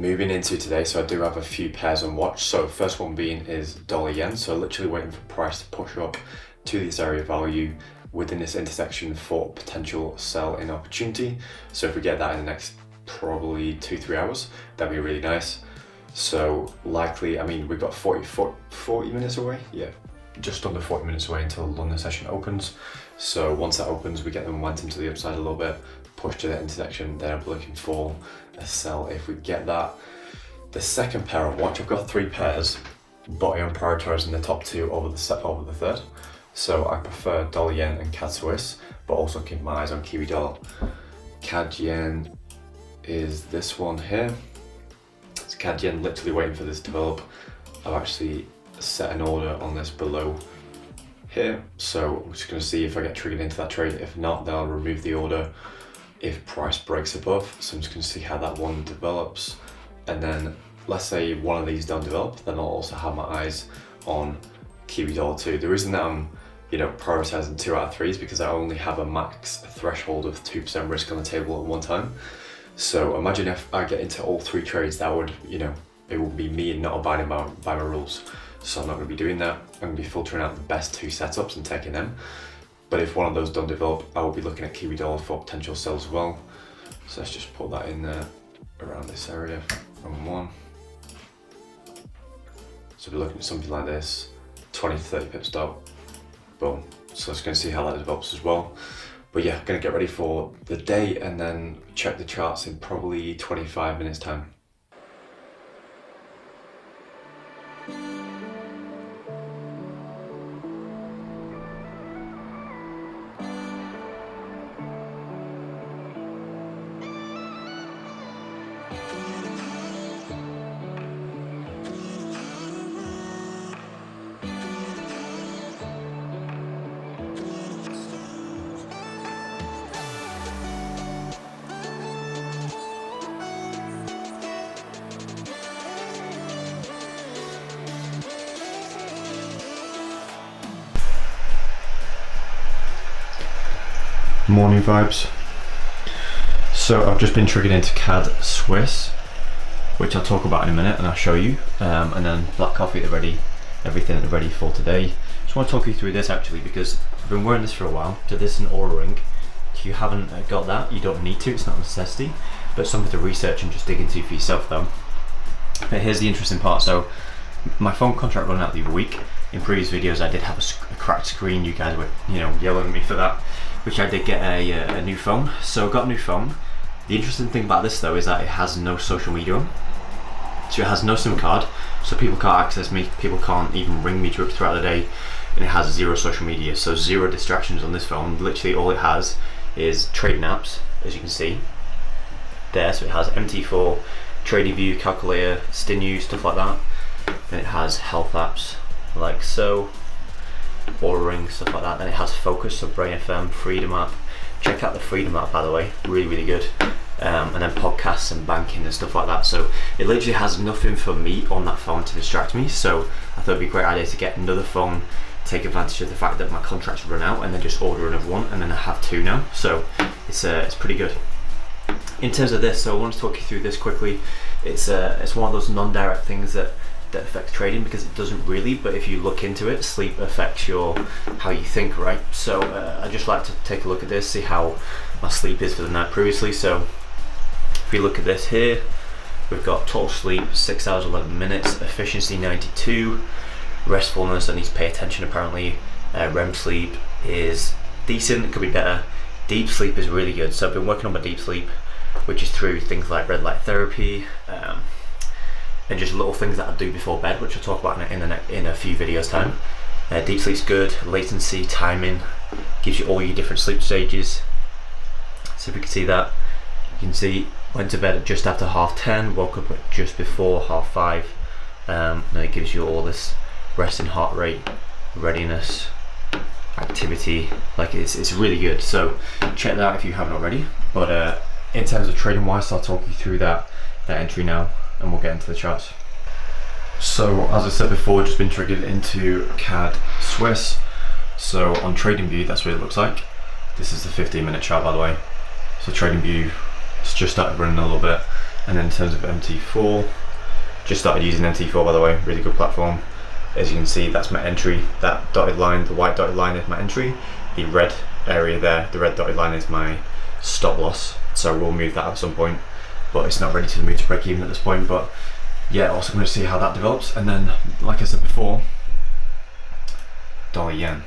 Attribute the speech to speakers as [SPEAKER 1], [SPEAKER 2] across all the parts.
[SPEAKER 1] Moving into today, so I do have a few pairs on watch. So first one being is dollar yen. So literally waiting for price to push up to this area of value within this intersection for potential sell in opportunity. So if we get that in the next probably 2-3 hours, that'd be really nice. So likely, I mean, we've got 40 minutes away. Yeah, just under 40 minutes away until the London session opens. So once that opens, we get the momentum to the upside a little bit, push to the intersection, then I'm looking for a sell if we get that. The second pair of watch, I've got 3 pairs, but I am prioritizing the top 2 over the third. So I prefer dollar yen and CAD Swiss, but also keep my eyes on Kiwi dollar. CAD yen is this one here. It's CAD yen, literally waiting for this to develop. I've actually set an order on this below here, so I'm just going to see if I get triggered into that trade. If not, then I'll remove the order if price breaks above. So I'm just going to see how that one develops, and then let's say one of these don't develop, then I'll also have my eyes on Kiwi dollar too. The reason that I'm prioritizing 2 out of 3 is because I only have a max threshold of 2% risk on the table at one time. So imagine if I get into all 3 trades, that would, it will be me not abiding by my rules. So I'm not going to be doing that. I'm going to be filtering out the best 2 setups and taking them. But if one of those don't develop, I will be looking at Kiwi dollar for potential sells as well. So let's just put that in there around this area from 1. So we're looking at something like this, 20 to 30 pip stop, boom. So it's going to see how that develops as well. But yeah, going to get ready for the day and then check the charts in probably 25 minutes time. Morning vibes. So I've just been triggered into CAD Swiss, which I'll talk about in a minute and I'll show you, and then black coffee at the ready, everything at the ready for today. Just want to talk you through this actually, because I've been wearing this for a while. So this is an Aura ring. If you haven't got that, you don't need to, it's not a necessity, but something to research and just dig into for yourself though. But here's the interesting part. So my phone contract ran out the other week. In previous videos I did have a cracked screen, you guys were yelling at me for that, which I did get a new phone. So I got a new phone. The interesting thing about this though is that it has no social media on. So it has no SIM card, so people can't access me, people can't even ring me throughout the day, and it has 0 social media, so 0 distractions on this phone. Literally all it has is trading apps, as you can see there. So it has MT4, Trading View, Calculator, Stinu, stuff like that. Then it has health apps like so, Aura Ring, stuff like that. Then it has Focus, so Brain FM, Freedom app. Check out the Freedom app, by the way, really good. And then podcasts and banking and stuff like that. So it literally has nothing for me on that phone to distract me. So I thought it'd be a great idea to get another phone, take advantage of the fact that my contract's run out, and then just order another one, and then I have 2 now. So it's pretty good. In terms of this, so I want to talk you through this quickly. It's one of those non-direct things that affects trading, because it doesn't really, but if you look into it, sleep affects how you think, right? So I just like to take a look at this, see how my sleep is for the night previously. So if we look at this here, we've got total sleep 6 hours 11 minutes, efficiency 92, restfulness, I need to pay attention apparently. REM sleep is decent, it could be better. Deep sleep is really good, so I've been working on my deep sleep, which is through things like red light therapy, and just little things that I do before bed, which I'll talk about in a few videos time. Deep sleep's good, latency, timing, gives you all your different sleep stages. So if we can see that, you can see went to bed at just after 10:30, woke up at just before 5:30, and it gives you all this resting heart rate, readiness, activity. Like it's really good, so check that out if you haven't already. But in terms of trading wise, I'll talk you through that entry now, and we'll get into the charts. So as I said before, just been triggered into CAD Swiss. So on Trading View, that's what it looks like. This is the 15-minute chart, by the way. So Trading View, it's just started running a little bit. And then in terms of MT4, just started using MT4 by the way, really good platform. As you can see, that's my entry. That dotted line, the white dotted line is my entry. The red area there, the red dotted line is my stop loss. So we'll move that at some point, but it's not ready to move to break even at this point. But yeah, also going to see how that develops. And then, like I said before, dollar yen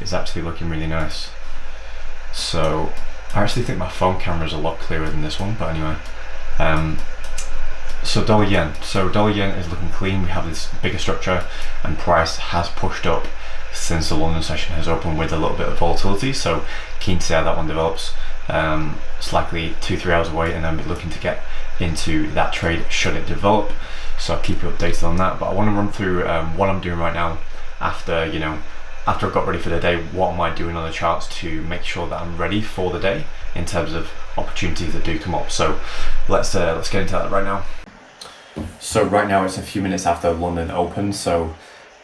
[SPEAKER 1] is actually looking really nice. So I actually think my phone camera is a lot clearer than this one, but anyway. So dollar yen is looking clean. We have this bigger structure, and price has pushed up since the London session has opened with a little bit of volatility. So keen to see how that one develops. It's likely 2-3 hours away, and then be looking to get into that trade should it develop. So I'll keep you updated on that. But I want to run through what I'm doing right now after I've got ready for the day. What am I doing on the charts to make sure that I'm ready for the day in terms of opportunities that do come up. So let's get into that right now. So right now it's a few minutes after London opened, so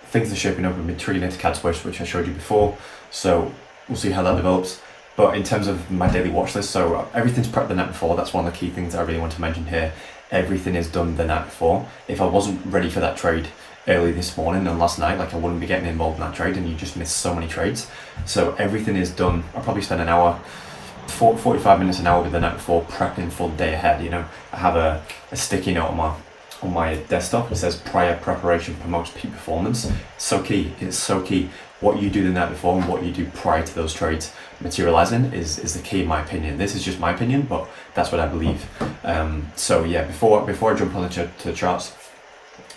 [SPEAKER 1] things are shaping up. We've been trading into CAD Swiss, which I showed you before, so we'll see how that develops. But in terms of my daily watch list, so everything's prepped the night before. That's one of the key things that I really want to mention here. Everything is done the night before. If I wasn't ready for that trade early this morning and last night, like I wouldn't be getting involved in that trade, and you just miss so many trades. So everything is done. I'll probably spend an hour, 45 minutes, an hour with the night before prepping for the day ahead. I have a sticky note on my desktop. It says prior preparation promotes peak performance. It's so key. It's so key. What you do the night before and what you do prior to those trades materializing is the key in my opinion. This is just my opinion, but that's what I believe. So yeah, before I jump on to the charts,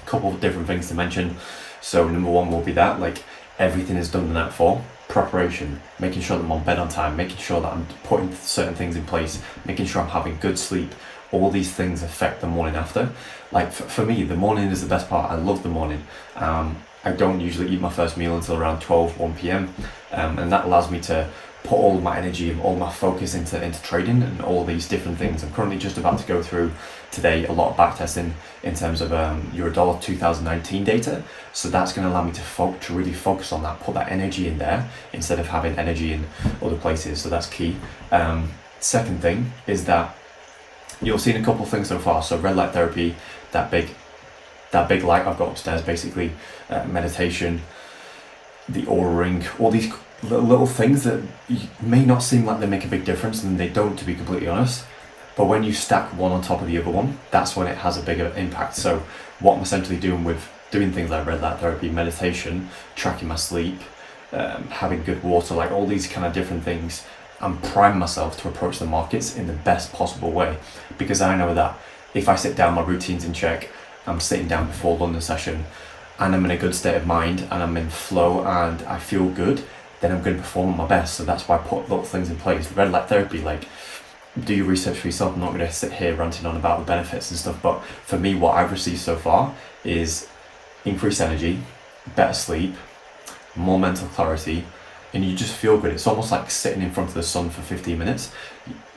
[SPEAKER 1] a couple of different things to mention. So number one will be that like everything is done the night before. Preparation, making sure that I'm on bed on time, making sure that I'm putting certain things in place, making sure I'm having good sleep. All these things affect the morning after. Like for me, the morning is the best part. I love the morning. I don't usually eat my first meal until around 1 p.m. And that allows me to put all my energy and all my focus into trading and all these different things. I'm currently just about to go through today a lot of backtesting in terms of Eurodollar 2019 data. So that's going to allow me to really focus on that, put that energy in there instead of having energy in other places. So that's key. Second thing is that you'll see in a couple of things so far. So red light therapy, that big light I've got upstairs, basically meditation, the aura ring, all these little things that may not seem like they make a big difference, and they don't, to be completely honest. But when you stack one on top of the other one, that's when it has a bigger impact. So what I'm essentially doing with doing things like red light therapy, meditation, tracking my sleep, having good water, like all these kind of different things, I'm priming myself to approach the markets in the best possible way, because I know that if I sit down, my routine's in check, I'm sitting down before London session and I'm in a good state of mind and I'm in flow and I feel good, then I'm going to perform at my best. So that's why I put little things in place. Red light therapy, like, do your research for yourself. I'm not going to sit here ranting on about the benefits and stuff, but for me, what I've received so far is increased energy, better sleep, more mental clarity, and you just feel good. It's almost like sitting in front of the sun for 15 minutes.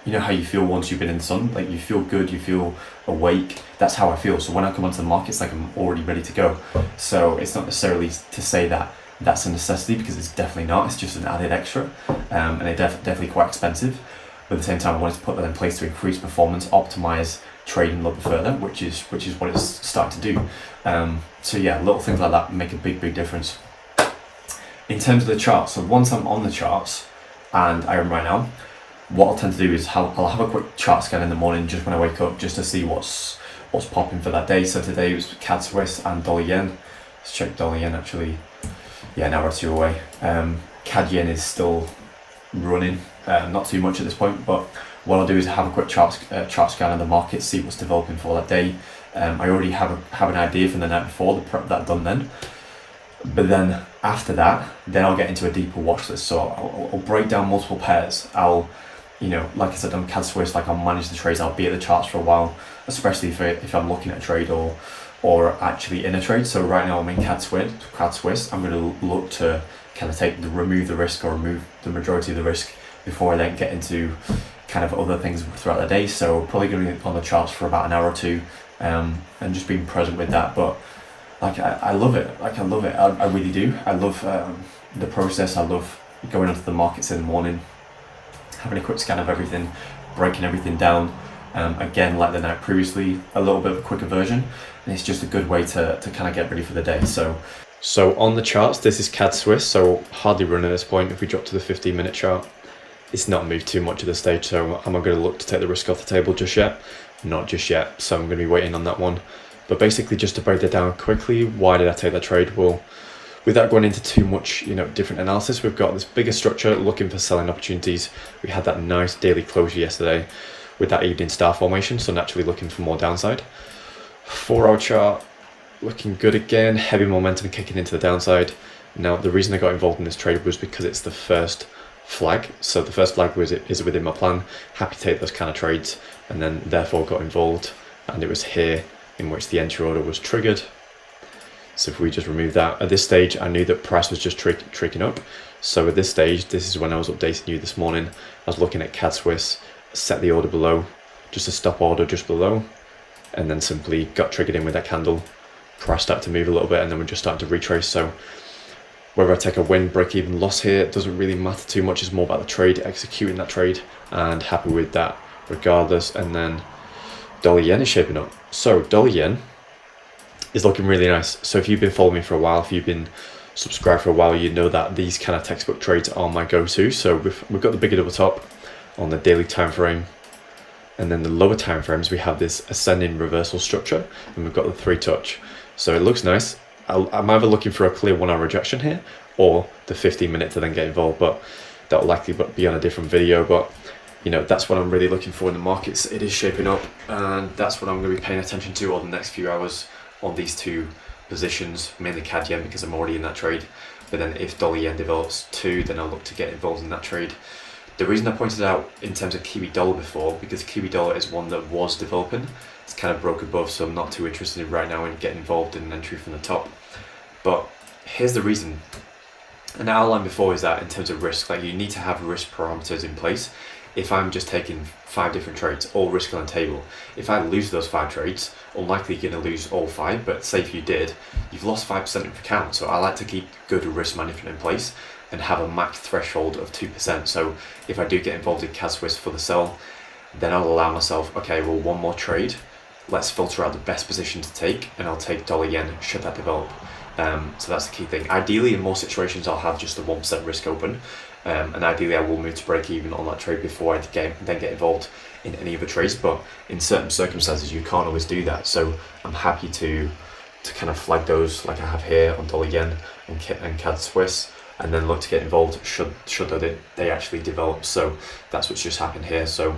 [SPEAKER 1] You know how you feel once you've been in the sun? Like you feel good, you feel awake. That's how I feel. So when I come onto the market, it's like I'm already ready to go. So it's not necessarily to say that that's a necessity, because it's definitely not. It's just an added extra, and it's definitely quite expensive. But at the same time, I wanted to put that in place to increase performance, optimize trading a little bit further, which is what it's starting to do. So yeah, little things like that make a big difference. In terms of the charts, so once I'm on the charts, and I am right now, what I'll tend to do is I'll have a quick chart scan in the morning just when I wake up, just to see what's popping for that day. So today it was CAD Swiss and dollar yen. Let's check dollar yen actually. Yeah, an hour or two away. CAD yen is still running, not too much at this point, but what I'll do is have a quick chart scan of the market, see what's developing for that day. I already have an idea from the night before, the prep that I've done then. But then after that, then I'll get into a deeper watch list. So I'll break down multiple pairs. I'll, like I said on CAD Swiss, like I'll manage the trades. I'll be at the charts for a while, especially if I'm looking at a trade or actually in a trade. So right now I'm in CAD Swiss. I'm going to look to kind of remove the risk or remove the majority of the risk before I then get into kind of other things throughout the day. So probably going to be on the charts for about an hour or two, and just being present with that. But like I love it. I really do. I love the process. I love going onto the markets in the morning, having a quick scan of everything, breaking everything down, Again, like the night previously, a little bit of a quicker version, and it's just a good way to kind of get ready for the day. So on the charts, this is CAD Swiss, so hardly run at this point. If we drop to the 15-minute chart, it's not moved too much at this stage, so I'm not going to look to take the risk off the table just yet. Not just yet, so I'm going to be waiting on that one. But basically, just to break that down quickly, why did I take that trade? Well, without going into too much, different analysis, we've got this bigger structure looking for selling opportunities. We had that nice daily closure yesterday with that evening star formation, so naturally looking for more downside. 4-hour chart, looking good again, heavy momentum kicking into the downside. Now, the reason I got involved in this trade was because it's the first flag. So the first flag is within my plan. Happy to take those kind of trades, and then therefore got involved. And it was here in which the entry order was triggered. So if we just remove that, at this stage, I knew that price was just tricking up. So at this stage, this is when I was updating you this morning. I was looking at CAD Swiss, set the order below, just a stop order just below, and then simply got triggered in with that candle. Price started to move a little bit, and then we're just starting to retrace. So whether I take a win, break even, loss here, it doesn't really matter too much. It's more about the trade, executing that trade, and happy with that regardless. And then dollar yen is shaping up. So dollar yen is looking really nice. So if you've been following me for a while, if you've been subscribed for a while, you know that these kind of textbook trades are my go-to. So we've got the bigger double top on the daily time frame, and then the lower time frames we have this ascending reversal structure, and we've got the 3-touch. So it looks nice. I'm either looking for a clear 1-hour rejection here or the 15-minute to then get involved, but that'll likely be on a different video. But that's what I'm really looking for in the markets. It is shaping up, and that's what I'm going to be paying attention to over the next few hours on these two positions, mainly CAD yen because I'm already in that trade. But then if dollar yen develops too, then I'll look to get involved in that trade. The reason I pointed out in terms of Kiwi dollar before, because Kiwi dollar is one that was developing. It's kind of broke above, so I'm not too interested right now in getting involved in an entry from the top. But here's the reason. And I outlined before is that in terms of risk, you need to have risk parameters in place. If I'm just taking 5 different trades, all risk on the table, if I lose those 5 trades, unlikely you're going to lose all 5, but say if you did, you've lost 5% of your account. So I like to keep good risk management in place and have a max threshold of 2%. So if I do get involved in CAD Swiss for the sell, then I'll allow myself, okay, well, one more trade. Let's filter out the best position to take, and I'll take dollar yen should that develop. So that's the key thing. Ideally, in most situations, I'll have just a 1% risk open, and ideally I will move to break even on that trade before I then get involved in any other trades. But in certain circumstances, you can't always do that. So I'm happy to kind of flag those like I have here on dollar yen and CAD Swiss, and then look to get involved should they actually develop. So that's what's just happened here. So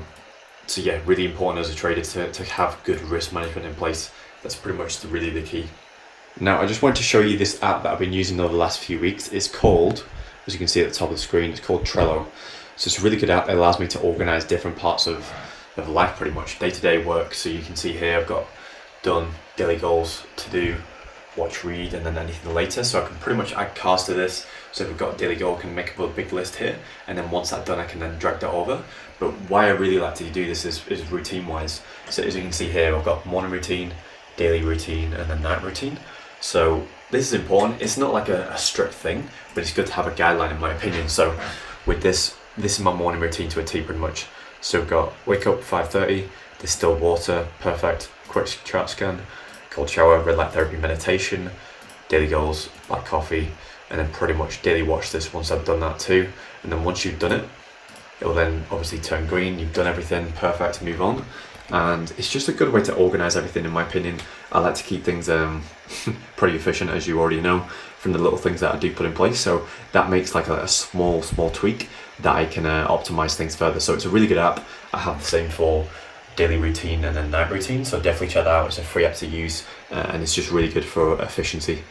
[SPEAKER 1] yeah, really important as a trader to have good risk management in place. That's pretty much really the key. Now, I just wanted to show you this app that I've been using over the last few weeks. It's called, as you can see at the top of the screen, it's called Trello. So it's a really good app that allows me to organize different parts of life, pretty much day-to-day work. So you can see here I've got done daily goals, to do, watch, read, and then anything later. So I can pretty much add cars to this. So if I've got a daily goal, I can make up a big list here, and then once that's done, I can then drag that over. But why I really like to do this is routine-wise. So as you can see here, I've got morning routine, daily routine, and then night routine. So this is important. It's not like a strict thing, but it's good to have a guideline in my opinion. So with this is my morning routine to a T pretty much. So I've got wake up 5:30, distilled water, perfect, quick chart scan, cold shower, red light therapy, meditation, daily goals, black coffee, and then pretty much daily watch this once I've done that too. And then once you've done it, it will then obviously turn green. You've done everything, perfect, move on. And it's just a good way to organize everything in my opinion. I like to keep things pretty efficient, as you already know from the little things that I do put in place. So that makes like a small tweak that I can optimize things further. So it's a really good app. I have the same for daily routine and then night routine, so definitely check that out. It's a free app to use, and it's just really good for efficiency.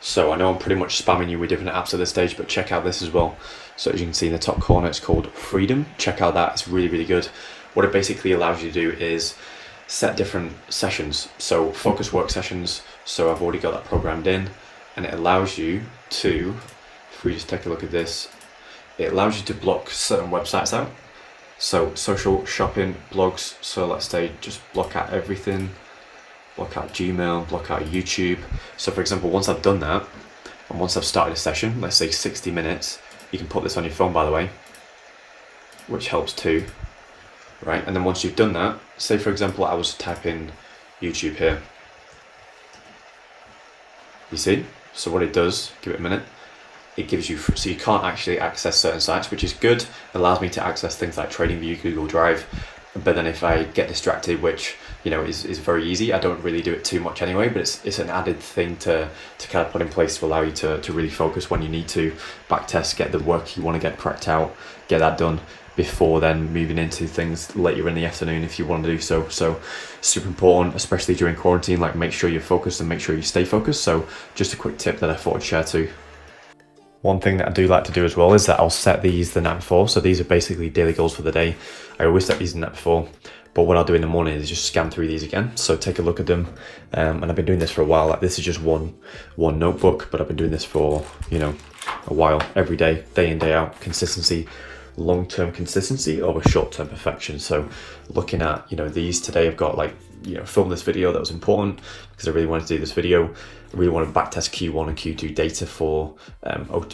[SPEAKER 1] So I know I'm pretty much spamming you with different apps at this stage, but check out this as well. So as you can see in the top corner, it's called Freedom. Check out that, it's really, really good. What it basically allows you to do is set different sessions. So focus work sessions. So I've already got that programmed in, and it allows you to, if we just take a look at this, it allows you to block certain websites out. So social, shopping, blogs. So let's say just block out everything, block out Gmail, block out YouTube. So for example, once I've done that, and once I've started a session, let's say 60 minutes, you can put this on your phone by the way, which helps too. right? And then once you've done that, say for example, I was typing YouTube here. You see? So what it does, give it a minute, it gives you, so you can't actually access certain sites, which is good. It allows me to access things like TradingView, Google Drive. But then if I get distracted, which is very easy, I don't really do it too much anyway, but it's an added thing to kind of put in place to allow you to really focus when you need to backtest, get the work you want to get cracked out, get that done before then moving into things later in the afternoon if you want to do so. So super important, especially during quarantine, like make sure you're focused and make sure you stay focused. So just a quick tip that I thought I'd share too. One thing that I do like to do as well is that I'll set these the night before. So these are basically daily goals for the day. I always set these the night before, but what I'll do in the morning is just scan through these again. So take a look at them. And I've been doing this for a while. Like this is just one notebook, but I've been doing this for, a while, every day in, day out. Consistency, long-term consistency over short-term perfection. So looking at, these today, I've got filmed this video that was important because I really wanted to do this video. I really want to backtest Q1 and Q2 data for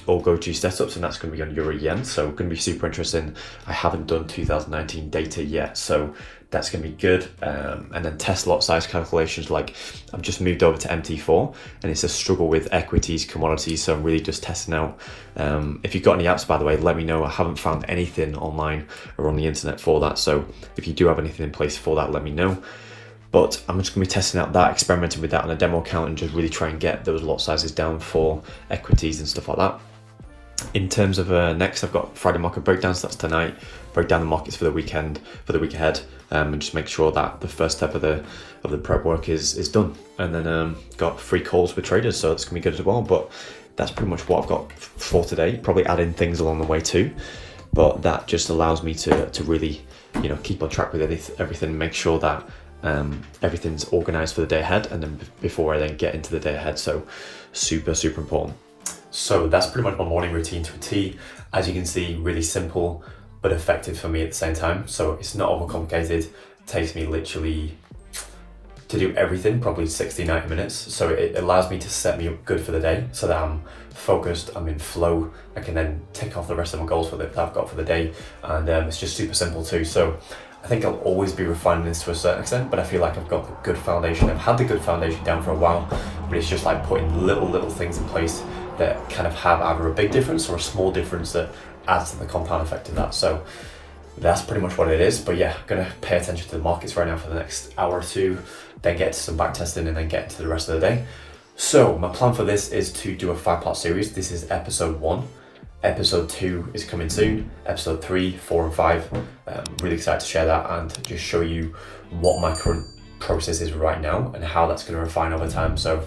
[SPEAKER 1] all go-to setups, and that's going to be on Euro Yen. So going to be super interesting. I haven't done 2019 data yet, so that's going to be good. And then test lot size calculations, like I've just moved over to MT4 and it's a struggle with equities, commodities. So I'm really just testing out. If you've got any apps, by the way, let me know. I haven't found anything online or on the internet for that. So if you do have anything in place for that, let me know. But I'm just going to be testing out that, experimenting with that on a demo account and just really try and get those lot sizes down for equities and stuff like that. In terms of next, I've got Friday market breakdowns. That's tonight. Break down the markets for the weekend, for the week ahead, and just make sure that the first step of the prep work is done. And then got 3 calls with traders, so that's going to be good as well. But that's pretty much what I've got for today. Probably add in things along the way too. But that just allows me to really, keep on track with everything, make sure that everything's organized for the day ahead, and then before I then get into the day ahead. So super important. So that's pretty much my morning routine to a T. As you can see, really simple but effective for me at the same time. So it's not overcomplicated. It takes me literally to do everything probably 60-90 minutes. So it allows me to set me up good for the day so that I'm focused, I'm in flow. I can then tick off the rest of my goals that I've got for the day, and it's just super simple too. So I think I'll always be refining this to a certain extent, but I feel like I've got the good foundation. I've had the good foundation down for a while, but it's just like putting little things in place that kind of have either a big difference or a small difference that adds to the compound effect of that. So that's pretty much what it is. But yeah, I'm gonna pay attention to the markets right now for the next hour or two, then get to some back testing and then get into the rest of the day. So my plan for this is to do a 5-part series. This is episode 1. Episode 2 is coming soon. Episode 3, 4 and 5. I'm really excited to share that and just show you what my current process is right now and how that's going to refine over time. So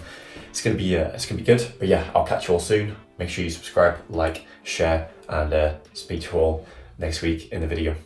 [SPEAKER 1] it's going to be good. But yeah, I'll catch you all soon. Make sure you subscribe, like, share, and speak to you all next week in the video.